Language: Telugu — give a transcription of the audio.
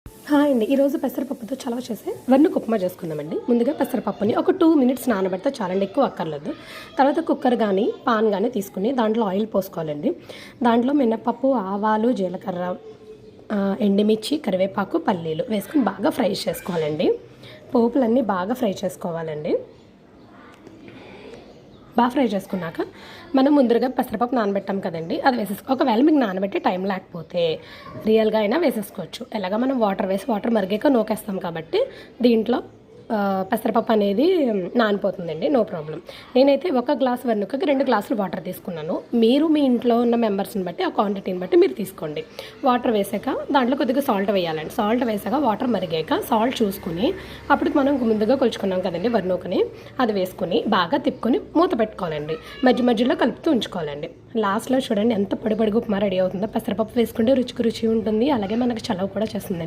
హాయ్ అండి. ఈరోజు పెసరపప్పుతో చలవ చేసే వెన్నుకు ఉప్మా చేసుకుందామండి. ముందుగా పెసరపప్పుని ఒక 2 మినిట్స్ నానబెడితే చాలండి, ఎక్కువ అక్కర్లేదు. తర్వాత కుక్కర్ కానీ పాన్ కానీ తీసుకుని దాంట్లో ఆయిల్ పోసుకోవాలండి. దాంట్లో మినపప్పు, ఆవాలు, జీలకర్ర, ఎండుమిర్చి, కరివేపాకు, పల్లీలు వేసుకొని బాగా ఫ్రై చేసుకోవాలండి. పోపులన్నీ బాగా ఫ్రై చేసుకోవాలండి. బాగా ఫ్రై చేసుకున్నాక మనం ముందుగా పెసరపప్పు నానబెట్టాం కదండి, అది వేసేసుకో. ఒకవేళ మీకు నానబెట్టే టైం లేకపోతే రియల్గా అయినా వేసేసుకోవచ్చు. ఎలాగ మనం వాటర్ వేసి వాటర్ మరిగాక నూకేస్తాం కాబట్టి దీంట్లో పెసరపప్పు అనేది నానిపోతుందండి, నో ప్రాబ్లం. నేనైతే ఒక గ్లాస్ వెన్నుకకి 2 గ్లాసులు వాటర్ తీసుకున్నాను. మీరు మీ ఇంట్లో ఉన్న మెంబర్స్ని బట్టి ఆ క్వాంటిటీని బట్టి మీరు తీసుకోండి. వాటర్ వేసాక దాంట్లో కొద్దిగా సాల్ట్ వేయాలండి. సాల్ట్ వేసాక వాటర్ మరిగాక సాల్ట్ చూసుకుని అప్పుడు మనం ముందుగా కొలుచుకున్నాం కదండి వెన్నుకని, అది వేసుకుని బాగా తిప్పుకొని మూత పెట్టుకోవాలండి. మధ్య మధ్యలో కలుపుతూ ఉంచుకోవాలండి. లాస్ట్లో చూడండి ఎంత పొడి పొడిగా ఉప్మా రెడీ అవుతుందో. పెసరపప్పు వేసుకుంటే రుచికి రుచి ఉంటుంది, అలాగే మనకి చలవ కూడా చేస్తుందండి.